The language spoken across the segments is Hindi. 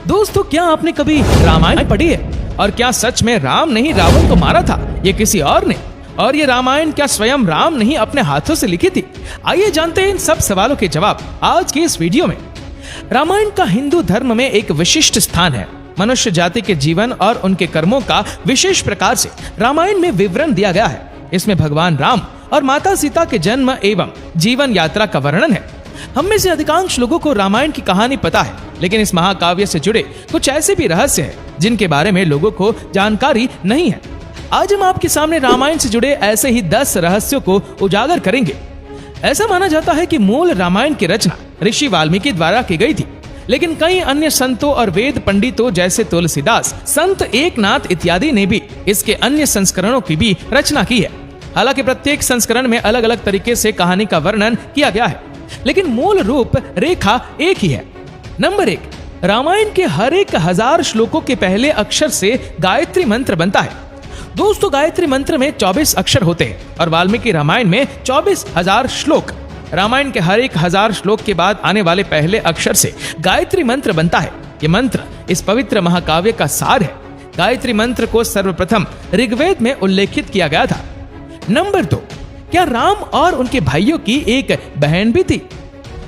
दोस्तों, क्या आपने कभी रामायण पढ़ी है? और क्या सच में राम ने ही रावण को मारा था, ये किसी और ने? और ये रामायण क्या स्वयं राम ने ही अपने हाथों से लिखी थी? आइए जानते हैं इन सब सवालों के जवाब आज की इस वीडियो में। रामायण का हिंदू धर्म में एक विशिष्ट स्थान है। मनुष्य जाति के जीवन और उनके कर्मों का विशेष प्रकार से रामायण में विवरण दिया गया है। इसमें भगवान राम और माता सीता के जन्म एवं जीवन यात्रा का वर्णन है। हम में से अधिकांश लोगों को रामायण की कहानी पता है, लेकिन इस महाकाव्य से जुड़े कुछ ऐसे भी रहस्य हैं जिनके बारे में लोगों को जानकारी नहीं है। आज हम आपके सामने रामायण से जुड़े ऐसे ही 10 रहस्यों को उजागर करेंगे। ऐसा माना जाता है कि मूल रामायण की रचना ऋषि वाल्मीकि द्वारा की गई थी, लेकिन कई अन्य संतों और वेद पंडितों जैसे तुलसीदास, संत एकनाथ इत्यादि ने भी इसके अन्य संस्करणों की भी रचना की है। हालांकि प्रत्येक संस्करण में अलग अलग तरीके से कहानी का वर्णन किया गया है, लेकिन मूल रूप रेखा एक ही है। नंबर 1, रामायण के हर एक 1000 श्लोकों के पहले अक्षर से गायत्री मंत्र बनता है। दोस्तों, गायत्री मंत्र में 24 अक्षर होते हैं और वाल्मीकि रामायण में 24,000 श्लोक। रामायण के हर एक 1000 श्लोक के बाद आने वाले पहले अक्षर से गायत्री मंत्र बनता है। ये मंत्र इस पवित्र महाकाव्य का सार है। गायत्री मंत्र को सर्वप्रथम ऋग्वेद में उल्लेखित किया गया था। नंबर 2, क्या राम और उनके भाइयों की एक बहन भी थी?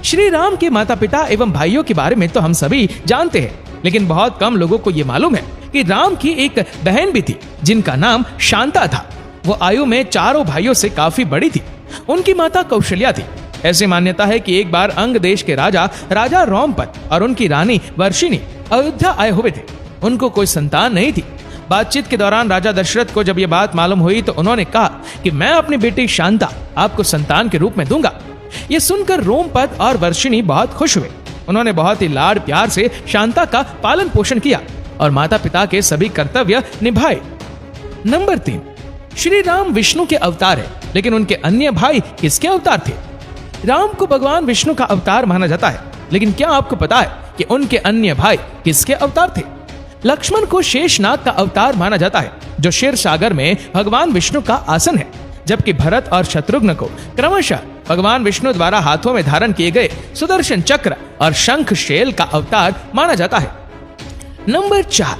श्री राम के माता पिता एवं भाइयों के बारे में तो हम सभी जानते हैं, लेकिन बहुत कम लोगों को ये मालूम है कि राम की एक बहन भी थी जिनका नाम शांता था। वो आयु में चारों भाइयों से काफी बड़ी थी। उनकी माता कौशल्या थी। ऐसी मान्यता है कि एक बार अंग देश के राजा रोमपद और उनकी रानी वर्षिणी अयोध्या आए हुए थे। उनको कोई संतान नहीं थी। बातचीत के दौरान राजा दशरथ को जब ये बात मालूम हुई तो उन्होंने कहा कि मैं अपनी बेटी शांता आपको संतान के रूप में दूंगा। ये सुनकर रोमपद और वर्षिणी बहुत खुश हुए। उन्होंने बहुत ही लाड प्यार से शांता का पालन पोषण किया और माता पिता के सभी कर्तव्य निभाए। नंबर 3, श्री राम विष्णु के अवतार है, लेकिन उनके अन्य भाई किसके अवतार थे? राम को भगवान विष्णु का अवतार माना जाता है, लेकिन क्या आपको पता है कि उनके अन्य भाई किसके अवतार थे? लक्ष्मण को शेषनाग का अवतार माना जाता है, जो क्षीर सागर में भगवान विष्णु का आसन है, जबकि भरत और शत्रुघ्न को क्रमशः भगवान विष्णु द्वारा हाथों में धारण किए गए सुदर्शन चक्र और शंख शैल का अवतार माना जाता है। नंबर 4,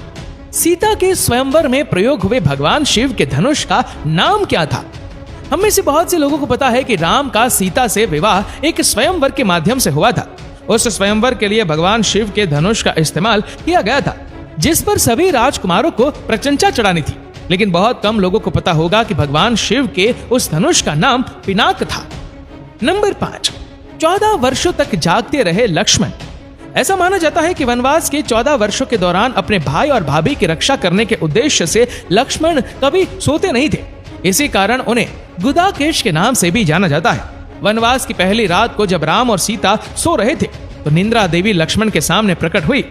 सीता के स्वयंवर में प्रयोग हुए भगवान शिव के धनुष का नाम क्या था? हम में से बहुत से लोगों को पता है कि राम का सीता से विवाह एक स्वयंवर के माध्यम से हुआ था। उस स्वयंवर के लिए भगवान शिव के धनुष का इस्तेमाल किया गया था, जिस पर सभी राजकुमारों को प्रशंसा चढ़ानी थी। लेकिन बहुत कम लोगों को पता होगा कि भगवान शिव के उस धनुष का नाम पिनाक था। नंबर 5, 14 वर्षों तक जागते रहे लक्ष्मण। ऐसा माना जाता है कि वनवास के 14 वर्षों के दौरान अपने भाई और भाभी की रक्षा करने के उद्देश्य से लक्ष्मण कभी सोते नहीं थे। इसी कारण उन्हें गुदाकेश के नाम से भी जाना जाता है। वनवास की पहली रात को जब राम और सीता सो रहे थे तो निंद्रा देवी लक्ष्मण के सामने प्रकट हुई।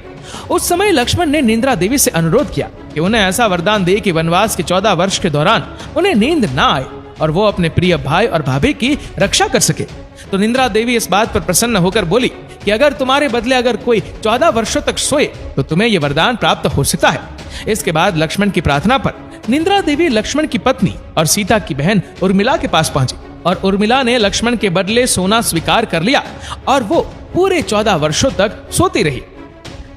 उस समय लक्ष्मण ने निंद्रा देवी से अनुरोध किया कि उन्हें ऐसा वरदान दे कि वनवास के 14 वर्ष के दौरान उन्हें नींद ना आए और वो अपने प्रिय भाई और भाभी की रक्षा कर सके। तो निंद्रा देवी इस बात पर प्रसन्न होकर बोली कि अगर तुम्हारे बदले अगर कोई 14 वर्षों तक सोए तो तुम्हें यह वरदान प्राप्त हो सकता है। इसके बाद लक्ष्मण की प्रार्थना पर निंद्रा देवी लक्ष्मण की पत्नी और सीता की बहन उर्मिला के पास पहुंची और उर्मिला ने लक्ष्मण के बदले सोना स्वीकार कर लिया और वो पूरे 14 वर्षों तक सोती रही।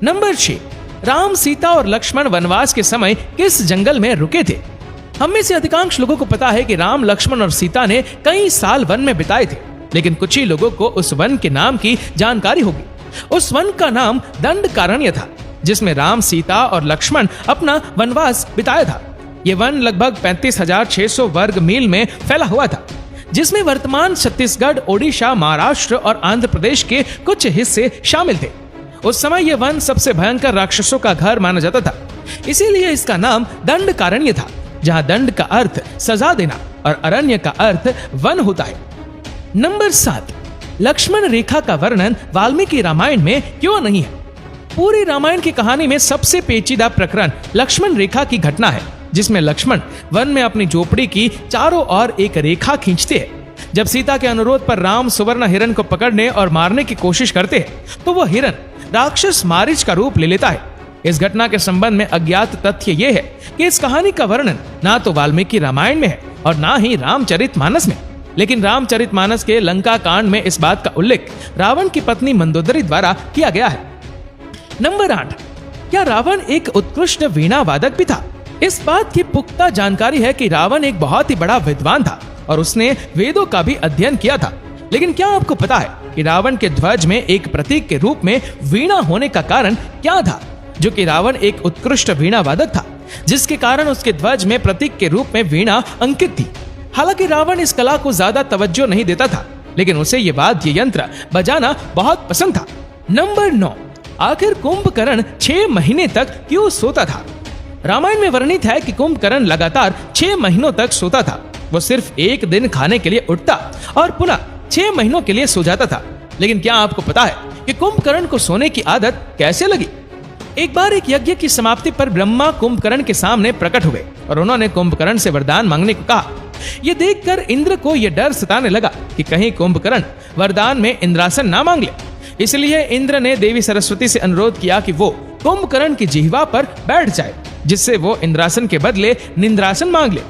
नंबर 6, राम, सीता और लक्ष्मण वनवास के समय किस जंगल में रुके थे? हम में से अधिकांश लोगों को पता है कि राम, लक्ष्मण और सीता ने कई साल वन में बिताए थे, लेकिन कुछ ही लोगों को उस वन के नाम की जानकारी होगी। उस वन का नाम दंडकारण्य था, जिसमें राम, सीता और लक्ष्मण अपना वनवास बिताया था। यह वन लगभग 35,600 वर्ग मील में फैला हुआ था, जिसमें वर्तमान छत्तीसगढ़, ओडिशा, महाराष्ट्र और आंध्र प्रदेश के कुछ हिस्से शामिल थे। उस समय यह वन सबसे भयंकर राक्षसों का घर माना जाता था, इसीलिए इसका नाम दंडकारण्य था, जहां दंड का अर्थ सजा देना और अरण्य का अर्थ वन होता है। नंबर 7, लक्ष्मण रेखा का वर्णन वाल्मीकि रामायण में क्यों नहीं है? पूरी रामायण की कहानी में सबसे पेचीदा प्रकरण लक्ष्मण रेखा की घटना है, जिसमें लक्ष्मण वन में अपनी झोपड़ी की चारों ओर एक रेखा खींचते हैं। जब सीता के अनुरोध पर राम सुवर्ण हिरण को पकड़ने और मारने की कोशिश करते हैं तो वह हिरण राक्षस मारीच का रूप ले लेता है। इस घटना के संबंध में अज्ञात तथ्य यह है कि इस कहानी का वर्णन ना तो वाल्मीकि रामायण में है और ना ही रामचरितमानस में, लेकिन रामचरितमानस के लंका कांड में इस बात का उल्लेख रावण की पत्नी मंदोदरी द्वारा किया गया है। नंबर 8, क्या रावण एक उत्कृष्ट वीणा वादक भी था? इस बात की पुख्ता जानकारी है कि रावण एक बहुत ही बड़ा विद्वान था और उसने वेदों का भी अध्ययन किया था। लेकिन क्या आपको पता है कि रावण के ध्वज में एक प्रतीक के रूप में वीणा होने का कारण क्या था? जो कि रावण एक उत्कृष्ट वीणा वादक था, जिसके कारण उसके ध्वज में प्रतीक के रूप में वीणा अंकित थी। हालांकि रावण इस कला को ज्यादा तवज्जो नहीं देता था, लेकिन उसे ये वाद्य यंत्र बजाना बहुत पसंद था। नंबर 9, आखिर कुंभकर्ण 6 महीने तक क्यों सोता था? रामायण में वर्णित है कि कुंभकर्ण लगातार 6 महीनों तक सोता था। वो सिर्फ एक दिन खाने के लिए उठता और पुनः 6 महीनों के लिए सो जाता था। लेकिन क्या आपको पता है कि कुंभकर्ण को सोने की आदत कैसे लगी? एक बार एक यज्ञ की समाप्ति पर ब्रह्मा कुंभकर्ण के सामने प्रकट हुए और उन्होंने कुंभकर्ण से वरदान मांगने को कहा। ये देखकर इंद्र को यह डर सताने लगा कि कहीं कुंभकर्ण वरदान में इंद्रासन ना मांग ले। इसलिए इंद्र ने देवी सरस्वती से अनुरोध किया कि वो कुंभकर्ण की जिह्वा पर बैठ जाए, जिससे वो इंद्रासन के बदले निंद्रासन मांग ले।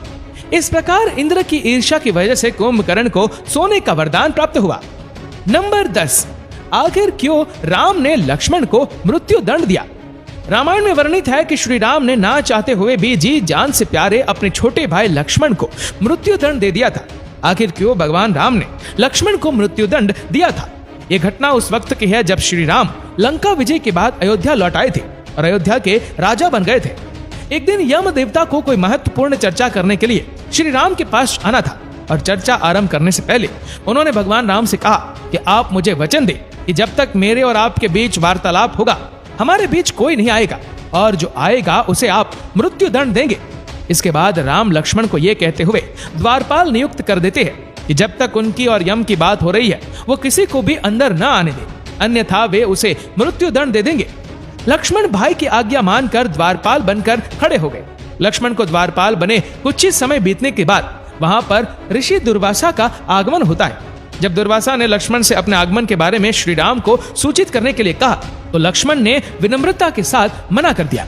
इस प्रकार इंद्र की ईर्ष्या की वजह से कुंभकर्ण को सोने का वरदान प्राप्त हुआ। नंबर 10, आखिर क्यों राम ने लक्ष्मण को मृत्यु दंड दिया? रामायण में वर्णित है कि श्री राम ने ना चाहते हुए भी जी जान से प्यारे अपने छोटे भाई लक्ष्मण को मृत्यु दंड दे दिया था। आखिर क्यों भगवान राम ने लक्ष्मण को मृत्यु दंड दिया था? यह घटना उस वक्त की है जब श्री राम लंका विजय के बाद अयोध्या लौट आए थे और अयोध्या के राजा बन गए थे। एक दिन यम देवता को कोई महत्वपूर्ण चर्चा करने के लिए श्री राम के पास आना था और चर्चा आरंभ करने से पहले उन्होंने भगवान राम से कहा कि आप मुझे वचन दें कि जब तक मेरे और आपके बीच वार्तालाप होगा, हमारे बीच कोई नहीं आएगा और जो आएगा उसे आप मृत्यु दंड देंगे। इसके बाद राम लक्ष्मण को यह कहते हुए द्वारपाल नियुक्त कर देते हैं कि जब तक उनकी और यम की बात हो रही है वो किसी को भी अंदर न आने दे, अन्यथा वे उसे मृत्यु दंड दे देंगे। लक्ष्मण भाई की आज्ञा मानकर द्वारपाल बनकर खड़े हो गए। लक्ष्मण को द्वारपाल बने कुछ ही समय बीतने के बाद वहां पर ऋषि दुर्वासा का आगमन होता है। जब दुर्वासा ने लक्ष्मण से अपने आगमन के बारे में श्री राम को सूचित करने के लिए कहा तो लक्ष्मण ने विनम्रता के साथ मना कर दिया।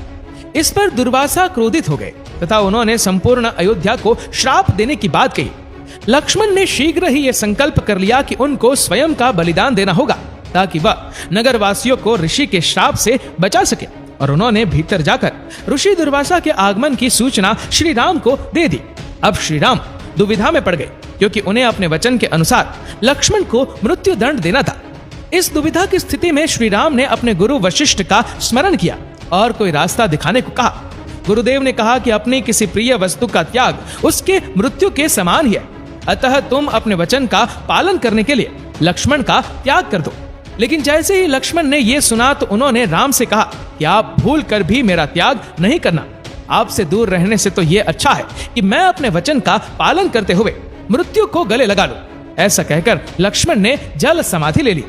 इस पर दुर्वासा क्रोधित हो गए तथा उन्होंने संपूर्ण अयोध्या को श्राप देने की बात कही। लक्ष्मण ने शीघ्र ही यह संकल्प कर लिया कि उनको स्वयं का बलिदान देना होगा ताकि वह नगर वासियों को ऋषि के श्राप से बचा सके, और उन्होंने भीतर जाकर ऋषि दुर्वासा के आगमन की सूचना श्री राम को दे दी। अब श्री राम दुविधा में पड़ गए क्योंकि उन्हें अपने वचन के अनुसार लक्ष्मण को मृत्यु दंड देना था। इस दुविधा की स्थिति में श्री राम ने अपने गुरु वशिष्ठ का स्मरण किया और कोई रास्ता दिखाने को कहा। गुरुदेव ने कहा कि अपनी किसी प्रिय वस्तु का त्याग उसके मृत्यु के समान ही है, अतः तुम अपने वचन का पालन करने के लिए लक्ष्मण का त्याग कर दो। लेकिन जैसे ही लक्ष्मण ने यह सुना तो उन्होंने राम से कहा कि आप भूल कर भी मेरा त्याग नहीं करना। आपसे दूर रहने से तो यह अच्छा है कि मैं अपने वचन का पालन करते हुए मृत्यु को गले लगा लूं। ऐसा कहकर लक्ष्मण ने जल समाधि ले ली।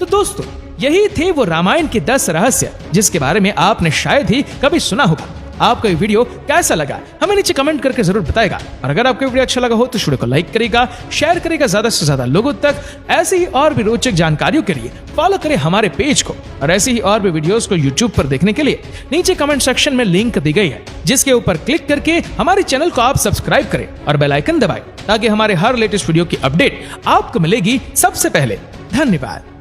तो दोस्तों, यही थे वो रामायण के 10 रहस्य जिसके बारे में आपने शायद ही कभी सुना होगा। आपको ये वीडियो कैसा लगा हमें नीचे कमेंट करके जरूर बताएगा, और अगर आपको वीडियो अच्छा लगा हो तो वीडियो को लाइक करेगा, शेयर करेगा ज्यादा से ज्यादा लोगों तक। ऐसे ही और भी रोचक जानकारियों के लिए फॉलो करें हमारे पेज को, और ऐसे ही और भी वीडियोस को यूट्यूब पर देखने के लिए नीचे कमेंट सेक्शन में लिंक दी गई है, जिसके ऊपर क्लिक करके हमारे चैनल को आप सब्सक्राइब करें और बेल आइकन दबाएं ताकि हमारे हर लेटेस्ट वीडियो की अपडेट आपको मिलेगी सबसे पहले। धन्यवाद।